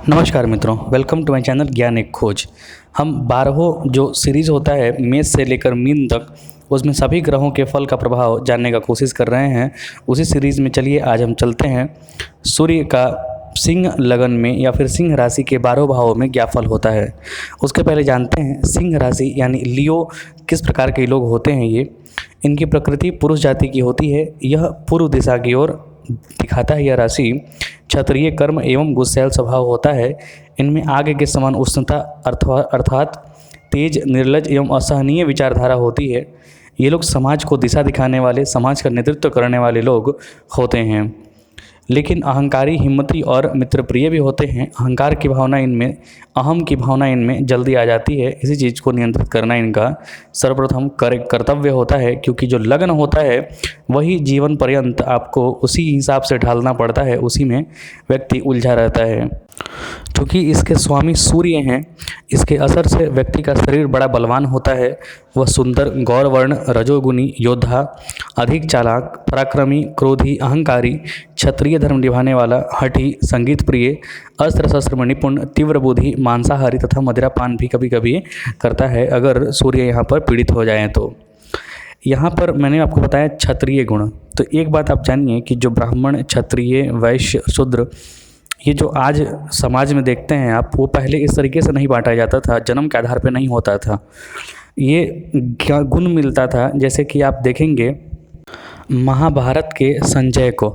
नमस्कार मित्रों, welcome to my channel ज्ञान एक खोज। हम 12 जो सीरीज़ होता है मेष से लेकर मीन तक, उसमें सभी ग्रहों के फल का प्रभाव जानने का कोशिश कर रहे हैं। उसी सीरीज़ में चलिए आज हम चलते हैं सूर्य का सिंह लगन में या फिर सिंह राशि के 12 भावों में क्या फल होता है। उसके पहले जानते हैं सिंह राशि यानी लियो किस प्रकार के लोग होते हैं। ये इनकी प्रकृति पुरुष जाति की होती है। यह पूर्व दिशा की ओर दिखाता है। यह राशि क्षत्रिय कर्म एवं गुस्सैल स्वभाव होता है। इनमें आग के समान उष्णता अर्थात तेज, निर्लज एवं असहनीय विचारधारा होती है। ये लोग समाज को दिशा दिखाने वाले, समाज का नेतृत्व करने वाले लोग होते हैं, लेकिन अहंकारी, हिम्मती और मित्रप्रिय भी होते हैं। अहंकार की भावना इनमें, अहम की भावना इनमें जल्दी आ जाती है। इसी चीज़ को नियंत्रित करना इनका सर्वप्रथम कर्तव्य होता है, क्योंकि जो लग्न होता है वही जीवन पर्यंत आपको उसी हिसाब से ढालना पड़ता है, उसी में व्यक्ति उलझा रहता है। क्योंकि इसके स्वामी सूर्य हैं, इसके असर से व्यक्ति का शरीर बड़ा बलवान होता है। वह सुंदर, गौरवर्ण, रजोगुणी, योद्धा, अधिक चालाक, पराक्रमी, क्रोधी, अहंकारी, क्षत्रिय धर्म निभाने वाला, हठी, संगीत प्रिय, अस्त्र शस्त्र में निपुण, तीव्र बुद्धि, मांसाहारी तथा मदिरापान भी कभी कभी करता है, अगर सूर्य यहाँ पर पीड़ित हो जाएं तो। यहाँ पर मैंने आपको बताया क्षत्रिय गुण। तो एक बात आप जानिए कि जो ब्राह्मण, क्षत्रिय, वैश्य, शूद्र, ये जो आज समाज में देखते हैं आप, वो पहले इस तरीके से नहीं बांटा जाता था, जन्म के आधार पर नहीं होता था। ये क्या गुण मिलता था, जैसे कि आप देखेंगे महाभारत के संजय को,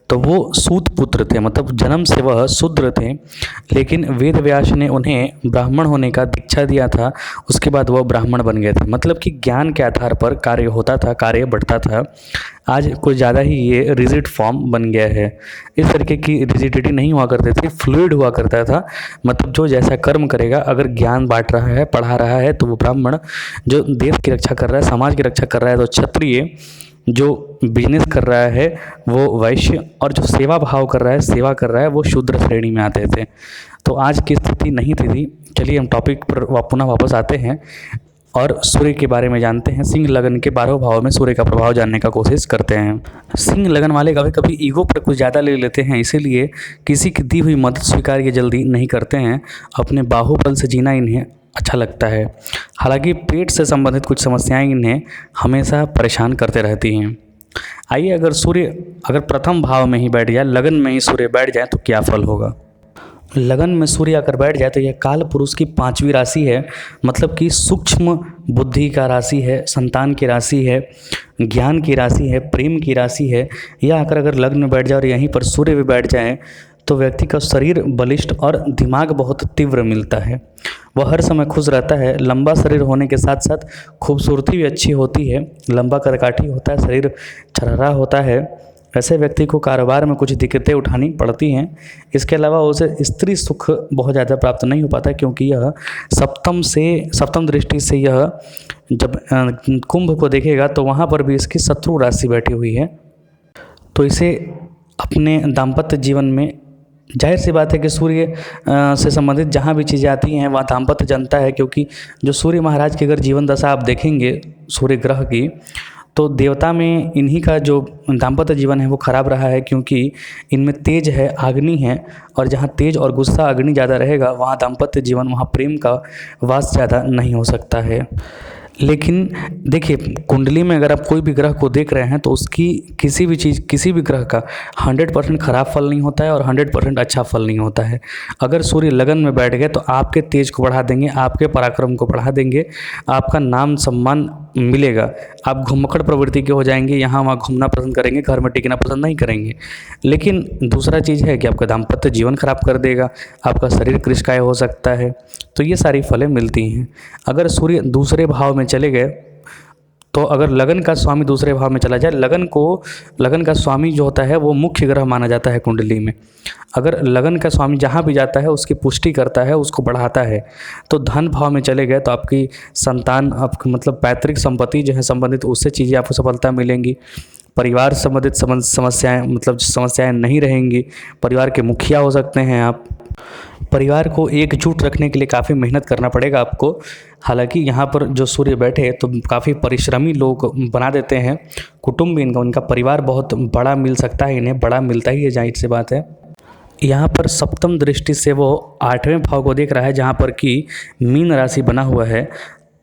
तो वो सूत पुत्र थे, मतलब जन्म से वह शूद्र थे, लेकिन वेद व्यास ने उन्हें ब्राह्मण होने का दीक्षा दिया था। उसके बाद वह ब्राह्मण बन गए थे। मतलब कि ज्ञान के आधार पर कार्य होता था, कार्य बढ़ता था। आज कुछ ज़्यादा ही ये रिजिड फॉर्म बन गया है। इस तरीके की रिजिडिटी नहीं हुआ करती थी, फ्लूइड हुआ करता था। मतलब जो जैसा कर्म करेगा, अगर ज्ञान बांट रहा है, पढ़ा रहा है, तो वो ब्राह्मण। जो देश की रक्षा कर रहा है, समाज की रक्षा कर रहा है, तो क्षत्रिय। जो बिजनेस कर रहा है वो वैश्य, और जो सेवा भाव कर रहा है, सेवा कर रहा है, वो शूद्र श्रेणी में आते थे। तो आज की स्थिति नहीं थी। चलिए हम टॉपिक पर पुनः वापस आते हैं और सूर्य के बारे में जानते हैं। सिंह लगन के 12 भावों में सूर्य का प्रभाव जानने का कोशिश करते हैं। सिंह लगन वाले कभी कभी ईगो पर कुछ ज़्यादा ले लेते हैं, इसीलिए किसी की दी हुई मदद स्वीकार ये जल्दी नहीं करते हैं। अपने बाहुबल से जीना इन्हें अच्छा लगता है। हालांकि पेट से संबंधित कुछ समस्याएं इन्हें हमेशा परेशान करते रहती हैं। आइए, अगर प्रथम भाव में ही बैठ जाए, लगन में ही सूर्य बैठ जाए, तो क्या फल होगा। लगन में सूर्य अगर बैठ जाए तो यह काल पुरुष की 5वीं राशि है। मतलब कि सूक्ष्म बुद्धि का राशि है, संतान की राशि है, ज्ञान की राशि है, प्रेम की राशि है। यह अगर लग्न में बैठ जाए और यहीं पर सूर्य भी बैठ जाए, तो व्यक्ति का शरीर बलिष्ठ और दिमाग बहुत तीव्र मिलता है। वह हर समय खुश रहता है। लंबा शरीर होने के साथ साथ खूबसूरती भी अच्छी होती है। लंबा कदकाठी होता है, शरीर छरहरा होता है। ऐसे व्यक्ति को कारोबार में कुछ दिक्कतें उठानी पड़ती हैं। इसके अलावा उसे स्त्री सुख बहुत ज़्यादा प्राप्त नहीं हो पाता, क्योंकि यह सप्तम दृष्टि से यह जब कुंभ को देखेगा तो वहाँ पर भी इसकी शत्रु राशि बैठी हुई है। तो इसे अपने दाम्पत्य जीवन में, जाहिर सी बात है कि सूर्य से संबंधित जहाँ भी चीज़ें आती हैं वहाँ दाम्पत्य जनता है। क्योंकि जो सूर्य महाराज की अगर जीवन दशा आप देखेंगे सूर्य ग्रह की, तो देवता में इन्हीं का जो दाम्पत्य जीवन है वो खराब रहा है। क्योंकि इनमें तेज है, अग्नि है, और जहाँ तेज और गुस्सा अग्नि ज़्यादा रहेगा वहाँ दाम्पत्य जीवन, वहाँ प्रेम का वास ज़्यादा नहीं हो सकता है। लेकिन देखिए, कुंडली में अगर आप कोई भी ग्रह को देख रहे हैं तो उसकी किसी भी ग्रह का 100% खराब फल नहीं होता है और 100% अच्छा फल नहीं होता है। अगर सूर्य लगन में बैठ गए तो आपके तेज को बढ़ा देंगे, आपके पराक्रम को बढ़ा देंगे, आपका नाम सम्मान मिलेगा। आप घुमक्कड़ प्रवृत्ति के हो जाएंगे, यहाँ वहाँ घूमना पसंद करेंगे, घर में टिकना पसंद नहीं करेंगे। लेकिन दूसरा चीज़ है कि आपका दाम्पत्य जीवन खराब कर देगा, आपका शरीर कृशकाय हो सकता है। तो ये सारी फलें मिलती हैं। अगर सूर्य दूसरे भाव में चले गए, तो अगर लगन का स्वामी दूसरे भाव में चला जाए, लगन का स्वामी जो होता है वो मुख्य ग्रह माना जाता है कुंडली में। अगर लगन का स्वामी जहाँ भी जाता है उसकी पुष्टि करता है, उसको बढ़ाता है। तो धन भाव में चले गए तो आपकी संतान, आपकी मतलब पैतृक संपत्ति जो है संबंधित, उससे चीज़ें आपको सफलता मिलेंगी। परिवार संबंधित समस्याएं नहीं रहेंगी। परिवार के मुखिया हो सकते हैं आप। परिवार को एकजुट रखने के लिए काफ़ी मेहनत करना पड़ेगा आपको। हालांकि यहाँ पर जो सूर्य बैठे तो काफ़ी परिश्रमी लोग बना देते हैं। कुटुंब भी उनका परिवार बहुत बड़ा मिल सकता है, इन्हें बड़ा मिलता ही है, जाहिर सी बात है। यहाँ पर सप्तम दृष्टि से वो 8वें भाव को देख रहा है जहाँ पर कि मीन राशि बना हुआ है।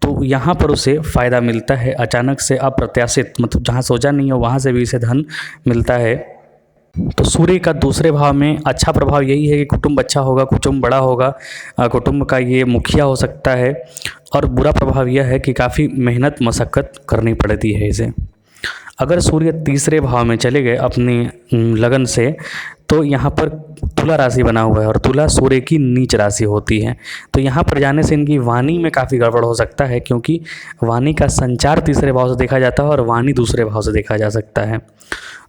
तो यहाँ पर उसे फ़ायदा मिलता है, अचानक से अप्रत्याशित, मतलब जहाँ सोचा नहीं हो वहाँ से भी इसे धन मिलता है। तो सूर्य का दूसरे भाव में अच्छा प्रभाव यही है कि कुटुंब अच्छा होगा, कुटुंब बड़ा होगा, कुटुंब का ये मुखिया हो सकता है। और बुरा प्रभाव यह है कि काफ़ी मेहनत मशक्क़त करनी पड़ती है इसे। अगर सूर्य तीसरे भाव में चले गए अपनी लगन से, तो यहाँ पर तुला राशि बना हुआ है और तुला सूर्य की नीच राशि होती है। तो यहाँ पर जाने से इनकी वाणी में काफ़ी गड़बड़ हो सकता है, क्योंकि वाणी का संचार तीसरे भाव से देखा जाता है और वाणी दूसरे भाव से देखा जा सकता है।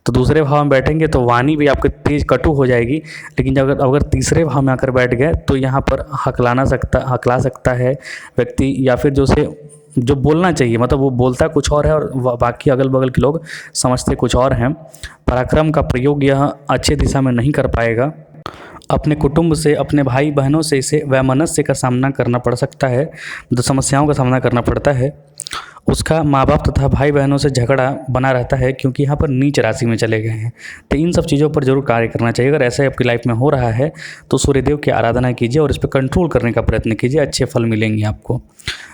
तो दूसरे भाव में बैठेंगे तो वाणी भी आपकी तेज कटु हो जाएगी, लेकिन जब अगर तीसरे भाव में आकर बैठ गए तो यहाँ पर हकला सकता है व्यक्ति, या फिर जो बोलना चाहिए, मतलब वो बोलता कुछ और है और बाकी अगल बगल के लोग समझते कुछ और हैं। पराक्रम का प्रयोग यह अच्छे दिशा में नहीं कर पाएगा। अपने कुटुंब से, अपने भाई बहनों से इसे वैमनस्य का सामना करना पड़ सकता है, जो समस्याओं का सामना करना पड़ता है। उसका माँ बाप तथा भाई बहनों से झगड़ा बना रहता है, क्योंकि यहाँ पर नीच राशि में चले गए हैं। तो इन सब चीज़ों पर जरूर कार्य करना चाहिए। अगर ऐसा आपकी लाइफ में हो रहा है तो सूर्यदेव की आराधना कीजिए और इस पर कंट्रोल करने का प्रयत्न कीजिए, अच्छे फल मिलेंगे आपको।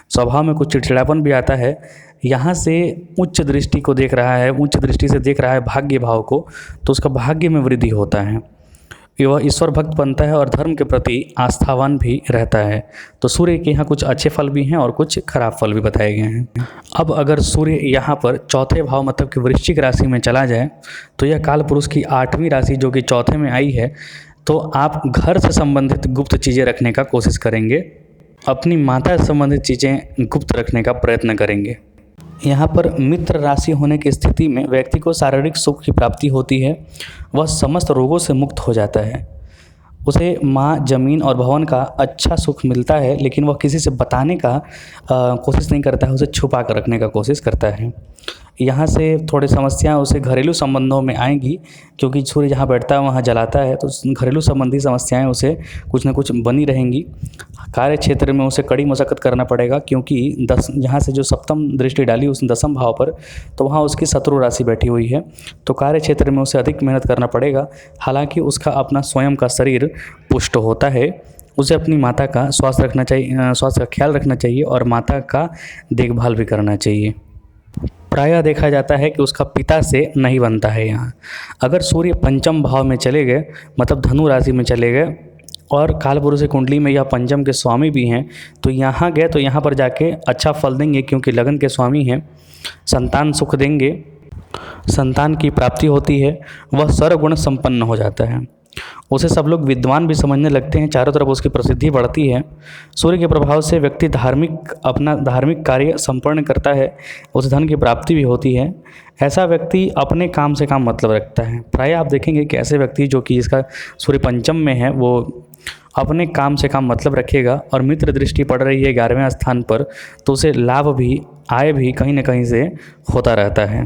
स्वभाव में कुछ चिड़चिड़ापन भी आता है। यहाँ से उच्च दृष्टि को देख रहा है, उच्च दृष्टि से देख रहा है भाग्य भाव को, तो उसका भाग्य में वृद्धि होता है, वह ईश्वर भक्त बनता है और धर्म के प्रति आस्थावान भी रहता है। तो सूर्य के यहाँ कुछ अच्छे फल भी हैं और कुछ खराब फल भी बताए गए हैं। अब अगर सूर्य यहाँ पर चौथे भाव मतलब कि वृश्चिक राशि में चला जाए, तो यह काल पुरुष की 8वीं राशि जो कि चौथे में आई है। तो आप घर से संबंधित गुप्त चीज़ें रखने का कोशिश करेंगे, अपनी माता से संबंधित चीज़ें गुप्त रखने का प्रयत्न करेंगे। यहाँ पर मित्र राशि होने की स्थिति में व्यक्ति को शारीरिक सुख की प्राप्ति होती है, वह समस्त रोगों से मुक्त हो जाता है। उसे माँ, जमीन और भवन का अच्छा सुख मिलता है, लेकिन वह किसी से बताने का कोशिश नहीं करता है, उसे छुपा कर रखने का कोशिश करता है। यहाँ से थोड़ी समस्याएं उसे घरेलू संबंधों में आएंगी, क्योंकि सूर्य जहाँ बैठता है वहाँ जलाता है, तो घरेलू संबंधी समस्याएं उसे कुछ न कुछ बनी रहेंगी। कार्य क्षेत्र में उसे कड़ी मशक्कत करना पड़ेगा, क्योंकि यहाँ से जो सप्तम दृष्टि डाली उस 10वें भाव पर, तो वहाँ उसकी शत्रु राशि बैठी हुई है। तो कार्य क्षेत्र में उसे अधिक मेहनत करना पड़ेगा। हालांकि उसका अपना स्वयं का शरीर पुष्ट होता है। उसे अपनी माता का स्वास्थ्य रखना चाहिए, स्वास्थ्य का ख्याल रखना चाहिए और माता का देखभाल भी करना चाहिए। प्रायः देखा जाता है कि उसका पिता से नहीं बनता है। यहाँ अगर सूर्य पंचम भाव में चले गए, मतलब धनु राशि में चले गए, और कालपुरुष की कुंडली में यह पंचम के स्वामी भी हैं, तो यहाँ गए तो यहाँ पर जाके अच्छा फल देंगे, क्योंकि लगन के स्वामी हैं। संतान सुख देंगे, संतान की प्राप्ति होती है, वह सर्वगुण संपन्न हो जाता है। उसे सब लोग विद्वान भी समझने लगते हैं, चारों तरफ उसकी प्रसिद्धि बढ़ती है। सूर्य के प्रभाव से व्यक्ति अपना धार्मिक कार्य संपन्न करता है, उसे धन की प्राप्ति भी होती है। ऐसा व्यक्ति अपने काम से काम मतलब रखता है। प्रायः आप देखेंगे कि ऐसे व्यक्ति जो कि जिसका सूर्य पंचम में है, वो अपने काम से काम मतलब रखेगा, और मित्र दृष्टि पड़ रही है 11वें स्थान पर, तो उसे लाभ भी, आय भी कहीं न कहीं से होता रहता है।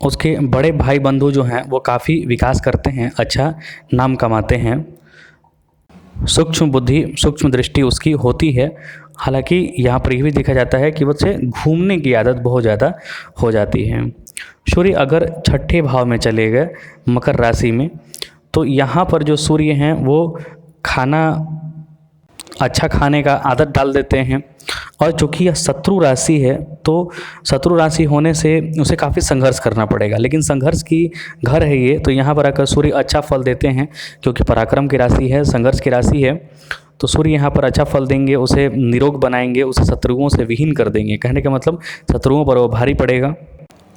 उसके बड़े भाई बंधु जो हैं वो काफ़ी विकास करते हैं, अच्छा नाम कमाते हैं। सूक्ष्म बुद्धि, सूक्ष्म दृष्टि उसकी होती है। हालांकि यहाँ पर यह भी देखा जाता है कि उसे घूमने की आदत बहुत ज़्यादा हो जाती है। सूर्य अगर छठे भाव में चले गए मकर राशि में, तो यहाँ पर जो सूर्य हैं वो खाना, अच्छा खाने का आदत डाल देते हैं। और चूँकि यह शत्रु राशि है, तो शत्रु राशि होने से उसे काफ़ी संघर्ष करना पड़ेगा, लेकिन संघर्ष की घर है ये, तो यहाँ पर आकर सूर्य अच्छा फल देते हैं, क्योंकि पराक्रम की राशि है, संघर्ष की राशि है। तो सूर्य यहाँ पर अच्छा फल देंगे, उसे निरोग बनाएंगे, उसे शत्रुओं से विहीन कर देंगे। कहने का मतलब शत्रुओं पर वो भारी पड़ेगा,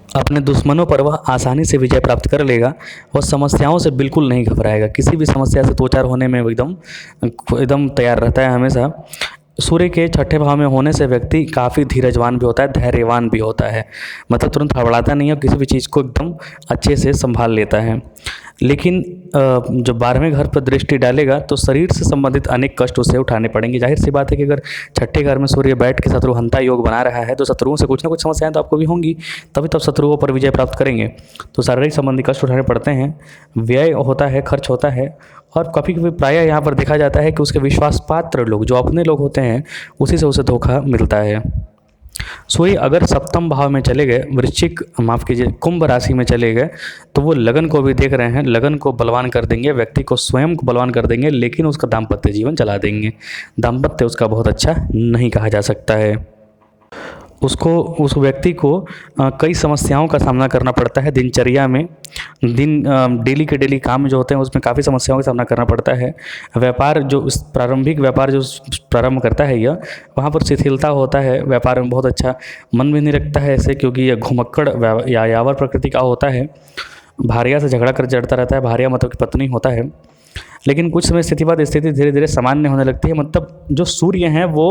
अपने दुश्मनों पर वह आसानी से विजय प्राप्त कर लेगा। वह समस्याओं से बिल्कुल नहीं घबराएगा, किसी भी समस्या से दो चार होने में एकदम तैयार रहता है हमेशा। सूर्य के छठे भाव में होने से व्यक्ति काफ़ी धीरजवान भी होता है, धैर्यवान भी होता है, मतलब तुरंत हड़बड़ाता नहीं है, किसी भी चीज़ को एकदम अच्छे से संभाल लेता है। लेकिन जो 12वें घर पर दृष्टि डालेगा तो शरीर से संबंधित अनेक कष्ट उसे उठाने पड़ेंगे। जाहिर सी बात है कि अगर छठे घर में सूर्य बैठ के शत्रुहंता योग बना रहा है, तो शत्रुओं से कुछ ना कुछ समस्याएं तो आपको भी होंगी, तभी तब शत्रुओं पर विजय प्राप्त करेंगे। तो शारीरिक संबंधी कष्ट उठाने पड़ते हैं, व्यय होता है, खर्च होता है। और कभी कभी प्रायः यहाँ पर देखा जाता है कि उसके विश्वास पात्र लोग, जो अपने लोग होते हैं, उसी से उसे धोखा मिलता है। सूर्य अगर सप्तम भाव में चले गए, वृश्चिक माफ कीजिए कुंभ राशि में चले गए, तो वो लगन को भी देख रहे हैं, लगन को बलवान कर देंगे, व्यक्ति को स्वयं को बलवान कर देंगे, लेकिन उसका दाम्पत्य जीवन चला देंगे। दाम्पत्य उसका बहुत अच्छा नहीं कहा जा सकता है। उसको उस व्यक्ति को कई समस्याओं का सामना करना पड़ता है दिनचर्या में। डेली के डेली काम जो होते हैं उसमें काफ़ी समस्याओं का सामना करना पड़ता है। व्यापार जो प्रारंभिक व्यापार जो प्रारंभ करता है यह, वहाँ पर शिथिलता होता है, व्यापार में बहुत अच्छा मन भी नहीं रखता है ऐसे, क्योंकि यह घुमक्कड़ या यावर प्रकृति का होता है। भार्या से झगड़ा कर जड़ता रहता है, भार्या मतलब कि पत्नी होता है। लेकिन कुछ समय स्थिति बाद स्थिति धीरे धीरे सामान्य होने लगती है। मतलब जो सूर्य हैं वो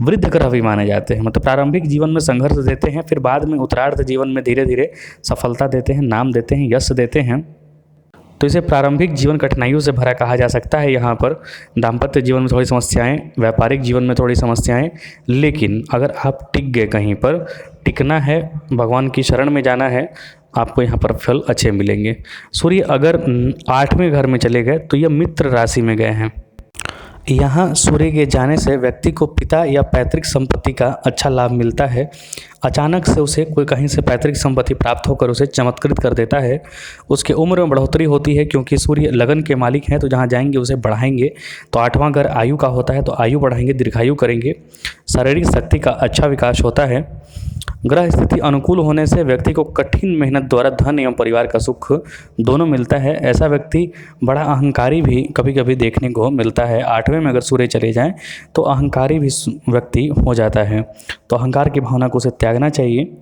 वृद्ध ग्रह भी माने जाते हैं। मतलब प्रारंभिक जीवन में संघर्ष देते हैं, फिर बाद में उत्तरार्ध जीवन में धीरे धीरे सफलता देते हैं, नाम देते हैं, यश देते हैं। तो इसे प्रारंभिक जीवन कठिनाइयों से भरा कहा जा सकता है। यहाँ पर दाम्पत्य जीवन में थोड़ी समस्याएं, व्यापारिक जीवन में थोड़ी समस्याएं, लेकिन अगर आप टिक गए कहीं पर, टिकना है, भगवान की शरण में जाना है, आपको यहाँ पर फल अच्छे मिलेंगे। सूर्य अगर 8वें घर में चले गए तो यह मित्र राशि में गए हैं। यहाँ सूर्य के जाने से व्यक्ति को पिता या पैतृक संपत्ति का अच्छा लाभ मिलता है। अचानक से उसे कोई कहीं से पैतृक संपत्ति प्राप्त होकर उसे चमत्कृत कर देता है। उसके उम्र में बढ़ोतरी होती है, क्योंकि सूर्य लगन के मालिक हैं, तो जहाँ जाएंगे उसे बढ़ाएंगे। तो 8वां घर आयु का होता है, तो आयु बढ़ाएंगे, दीर्घायु करेंगे। शारीरिक शक्ति का अच्छा विकास होता है। ग्रह स्थिति अनुकूल होने से व्यक्ति को कठिन मेहनत द्वारा धन एवं परिवार का सुख दोनों मिलता है। ऐसा व्यक्ति बड़ा अहंकारी भी कभी कभी देखने को मिलता है। 8वें में अगर सूर्य चले जाएं तो अहंकारी भी व्यक्ति हो जाता है। तो अहंकार की भावना को उसे त्यागना चाहिए।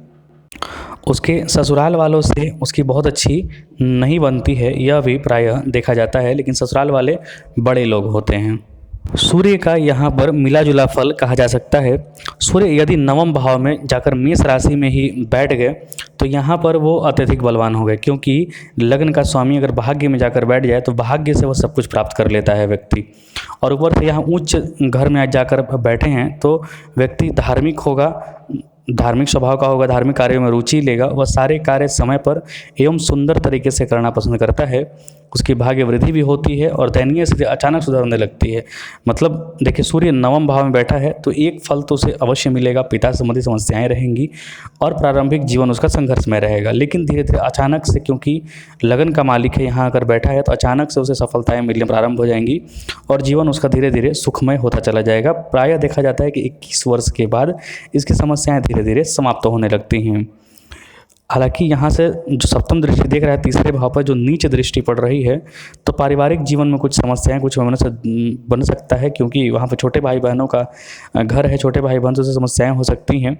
उसके ससुराल वालों से उसकी बहुत अच्छी नहीं बनती है, यह भी प्रायः देखा जाता है, लेकिन ससुराल वाले बड़े लोग होते हैं। सूर्य का यहाँ पर मिला जुला फल कहा जा सकता है। सूर्य यदि 9वें भाव में जाकर मेष राशि में ही बैठ गए तो यहाँ पर वो अत्यधिक बलवान हो गए, क्योंकि लग्न का स्वामी अगर भाग्य में जाकर बैठ जाए तो भाग्य से वो सब कुछ प्राप्त कर लेता है व्यक्ति। और ऊपर से यहाँ उच्च घर में जाकर बैठे हैं तो व्यक्ति धार्मिक होगा, धार्मिक स्वभाव का होगा, धार्मिक कार्यों में रुचि लेगा, वह सारे कार्य समय पर एवं सुंदर तरीके से करना पसंद करता है। उसकी भाग्य वृद्धि भी होती है और दयनीय स्थिति अचानक सुधरने लगती है। मतलब देखिए, सूर्य 9वें भाव में बैठा है तो एक फल तो उसे अवश्य मिलेगा, पिता संबंधी समस्याएं रहेंगी और प्रारंभिक जीवन उसका संघर्ष में रहेगा। लेकिन धीरे धीरे अचानक से, क्योंकि लगन का मालिक है यहाँ अगर बैठा है, तो अचानक से उसे सफलताएँ मिलनी प्रारंभ हो जाएंगी और जीवन उसका धीरे धीरे सुखमय होता चला जाएगा। प्रायः देखा जाता है कि 21 वर्ष के बाद इसकी समस्याएँ धीरे धीरे समाप्त होने लगती हैं। हालांकि यहाँ से जो सप्तम दृष्टि देख रहा है 3रे भाव पर, जो नीच दृष्टि पड़ रही है, तो पारिवारिक जीवन में कुछ समस्याएं कुछ बन सकता है, क्योंकि वहाँ पर छोटे भाई बहनों का घर है, छोटे भाई बहन से समस्याएं हो सकती हैं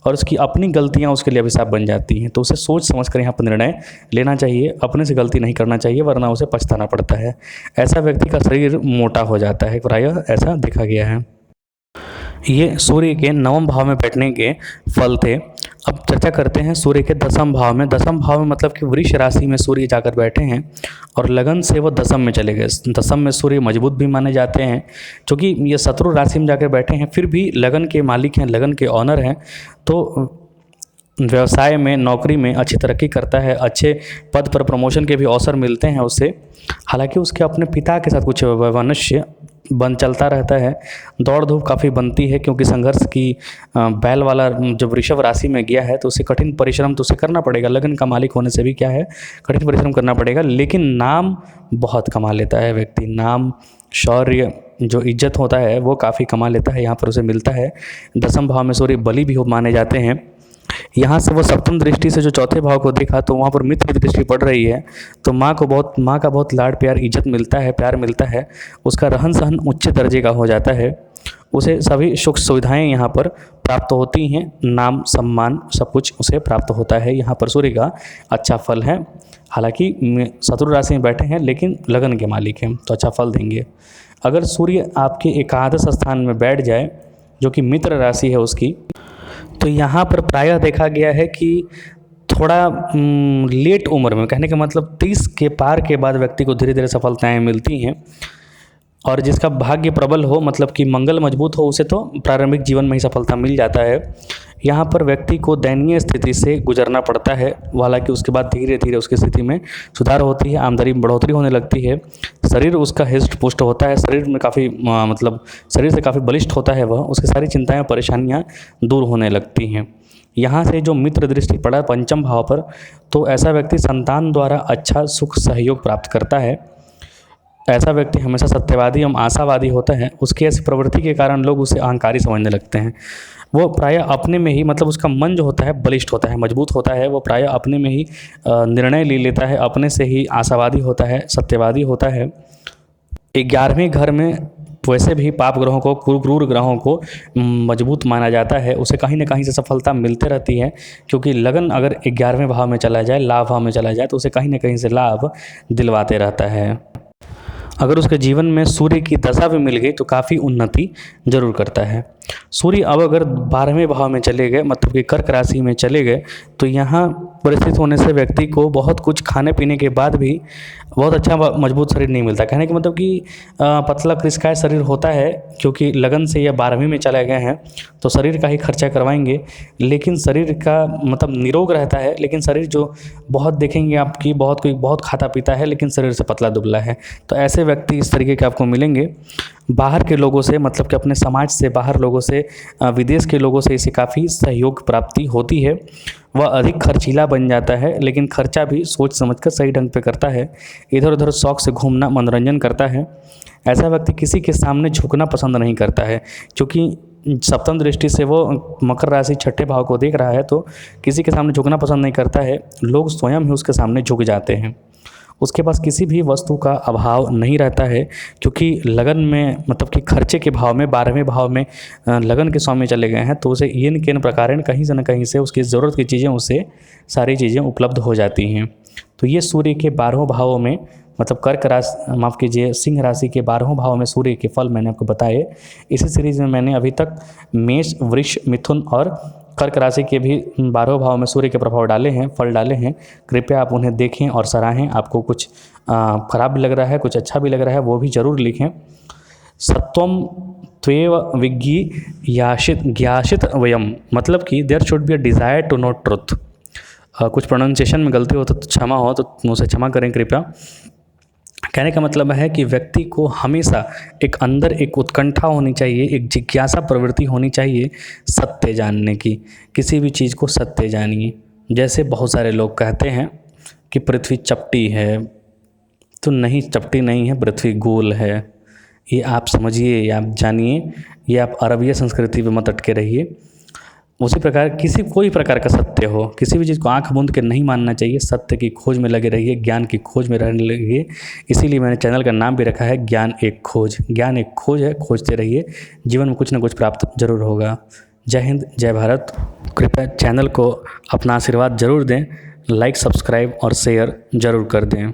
और उसकी अपनी गलतियाँ उसके लिए अभिशाप बन जाती हैं। तो उसे सोच समझ कर यहाँ पर निर्णय लेना चाहिए, अपने से गलती नहीं करना चाहिए, वरना उसे पछताना पड़ता है। ऐसा व्यक्ति का शरीर मोटा हो जाता है, प्रायः ऐसा देखा गया है। ये सूर्य के 9वें भाव में बैठने के फल थे। अब चर्चा करते हैं सूर्य के 10वें भाव में। 10वें भाव में मतलब कि वृष राशि में सूर्य जाकर बैठे हैं और लगन से वो 10वें में चले गए। 10वें में सूर्य मजबूत भी माने जाते हैं, क्योंकि ये शत्रु राशि में जाकर बैठे हैं, फिर भी लगन के मालिक हैं, लगन के ऑनर हैं, तो व्यवसाय में, नौकरी में अच्छी तरक्की करता है, अच्छे पद पर प्रमोशन के भी अवसर मिलते हैं उसे। हालांकि उसके अपने पिता के साथ कुछ वैमनस्य बन चलता रहता है, दौड़ धूप काफ़ी बनती है, क्योंकि संघर्ष की बैल वाला जब वृषभ राशि में गया है तो उसे कठिन परिश्रम तो उसे करना पड़ेगा। लगन का मालिक होने से भी क्या है, कठिन परिश्रम करना पड़ेगा। लेकिन नाम बहुत कमा लेता है व्यक्ति, नाम, शौर्य, जो इज्जत होता है वो काफ़ी कमा लेता है, यहाँ पर उसे मिलता है। 10वें भाव में सूर्य बलि भी माने जाते हैं। यहाँ से वो सप्तम दृष्टि से जो 4थे भाव को देखा तो वहाँ पर मित्र दृष्टि पड़ रही है, तो माँ का बहुत लाड प्यार इज्जत मिलता है, प्यार मिलता है। उसका रहन सहन उच्च दर्जे का हो जाता है, उसे सभी सुख सुविधाएं यहाँ पर प्राप्त होती हैं, नाम सम्मान सब कुछ उसे प्राप्त होता है। यहाँ पर सूर्य का अच्छा फल है। हालांकि शत्रु राशि में बैठे हैं लेकिन लगन के मालिक हैं, तो अच्छा फल देंगे। अगर सूर्य आपके एकादश स्थान में बैठ जाए, जो कि मित्र राशि है उसकी, तो यहाँ पर प्रायः देखा गया है कि थोड़ा लेट उम्र में, कहने का मतलब 30 के पार के बाद व्यक्ति को धीरे धीरे सफलताएं मिलती हैं। और जिसका भाग्य प्रबल हो, मतलब कि मंगल मजबूत हो, उसे तो प्रारंभिक जीवन में ही सफलता मिल जाता है। यहाँ पर व्यक्ति को दयनीय स्थिति से गुजरना पड़ता है। हालांकि उसके बाद धीरे धीरे उसकी स्थिति में सुधार होती है, आमदनी में बढ़ोतरी होने लगती है, शरीर उसका हृष्ट पुष्ट होता है, शरीर में काफ़ी मतलब शरीर से काफ़ी बलिष्ठ होता है वह, उसकी सारी चिंताएँ परेशानियाँ दूर होने लगती हैं। यहाँ से जो मित्र दृष्टि पड़ा पंचम भाव पर, तो ऐसा व्यक्ति संतान द्वारा अच्छा सुख सहयोग प्राप्त करता है। ऐसा व्यक्ति हमेशा सत्यवादी एवं आशावादी होता है। उसकी ऐसी प्रवृत्ति के कारण लोग उसे अहंकारी समझने लगते हैं। वो प्रायः अपने में ही मतलब उसका मन जो होता है बलिष्ठ होता है, मजबूत होता है। वो प्रायः अपने में ही निर्णय ले लेता है, अपने से ही आशावादी होता है, सत्यवादी होता है। 11वें घर में वैसे भी पाप ग्रहों को, क्रूर ग्रहों को मजबूत माना जाता है। उसे कहीं ना कहीं से सफलता मिलते रहती है, क्योंकि लगन अगर 11वें भाव में चला जाए, लाभ भाव में चला जाए, तो उसे कहीं ना कहीं से लाभ दिलवाते रहता है। अगर उसके जीवन में सूर्य की दशा भी मिल गई तो काफ़ी उन्नति जरूर करता है। सूर्य अब अगर 12वें भाव में चले गए, मतलब कि कर्क राशि में चले गए, तो यहाँ परिस्थित होने से व्यक्ति को बहुत कुछ खाने पीने के बाद भी बहुत अच्छा मजबूत शरीर नहीं मिलता। कहने का मतलब कि पतला कृशकाय शरीर होता है, क्योंकि लगन से यह 12वें में चले गए हैं तो शरीर का ही खर्चा करवाएंगे, लेकिन शरीर का मतलब निरोग रहता है। लेकिन शरीर जो बहुत देखेंगे आपकी बहुत खाता पीता है, लेकिन शरीर से पतला दुबला है। तो ऐसे व्यक्ति इस तरीके के आपको मिलेंगे। बाहर के लोगों से, मतलब कि अपने समाज से बाहर लोगों से, विदेश के लोगों से इसे काफ़ी सहयोग प्राप्ति होती है। वह अधिक खर्चीला बन जाता है, लेकिन खर्चा भी सोच समझकर सही ढंग पे करता है। इधर उधर शौक से घूमना, मनोरंजन करता है। ऐसा व्यक्ति किसी के सामने झुकना पसंद नहीं करता है, क्योंकि सप्तम दृष्टि से वो मकर राशि छठे भाव को देख रहा है, तो किसी के सामने झुकना पसंद नहीं करता है। लोग स्वयं ही उसके सामने झुक जाते हैं। उसके पास किसी भी वस्तु का अभाव नहीं रहता है, क्योंकि लगन में मतलब कि खर्चे के भाव में 12वें भाव में लगन के स्वामी चले गए हैं, तो उसे येन केन प्रकारेण कहीं से न कहीं से उसकी ज़रूरत की चीज़ें उसे सारी चीज़ें उपलब्ध हो जाती हैं। तो ये सूर्य के 12 भावों में, मतलब कर्क राशि, माफ़ कीजिए, सिंह राशि के 12 भाव में सूर्य के फल मैंने आपको बताए। इसी सीरीज़ में मैंने अभी तक मेष, वृष, मिथुन और कर्क राशि के भी 12 भाव में सूर्य के प्रभाव डाले हैं, फल डाले हैं। कृपया आप उन्हें देखें और सराहें। आपको कुछ खराब भी लग रहा है, कुछ अच्छा भी लग रहा है, वो भी ज़रूर लिखें। सत्वम त्वेव विज्ञी याशित ज्ञाशित वयम, मतलब कि there should be a desire to know truth. कुछ प्रोनाउंसिएशन में गलती हो तो क्षमा हो तो मुझसे क्षमा करें कृपया। कहने का मतलब है कि व्यक्ति को हमेशा एक अंदर एक उत्कंठा होनी चाहिए, एक जिज्ञासा प्रवृत्ति होनी चाहिए सत्य जानने की। किसी भी चीज़ को सत्य जानिए। जैसे बहुत सारे लोग कहते हैं कि पृथ्वी चपटी है, तो नहीं, चपटी नहीं है, पृथ्वी गोल है। ये आप समझिए, ये आप जानिए, ये आप अरबिया संस्कृति पे मत अटके रहिए। उसी प्रकार कोई प्रकार का सत्य हो, किसी भी चीज़ को आंख मूंद के नहीं मानना चाहिए। सत्य की खोज में लगे रहिए, ज्ञान की खोज में रहने लगिए। इसीलिए मैंने चैनल का नाम भी रखा है ज्ञान एक खोज। ज्ञान एक खोज है, खोजते रहिए, जीवन में कुछ ना कुछ प्राप्त जरूर होगा। जय हिंद, जय भारत। कृपया चैनल को अपना आशीर्वाद जरूर दें, लाइक, सब्सक्राइब और शेयर जरूर कर दें।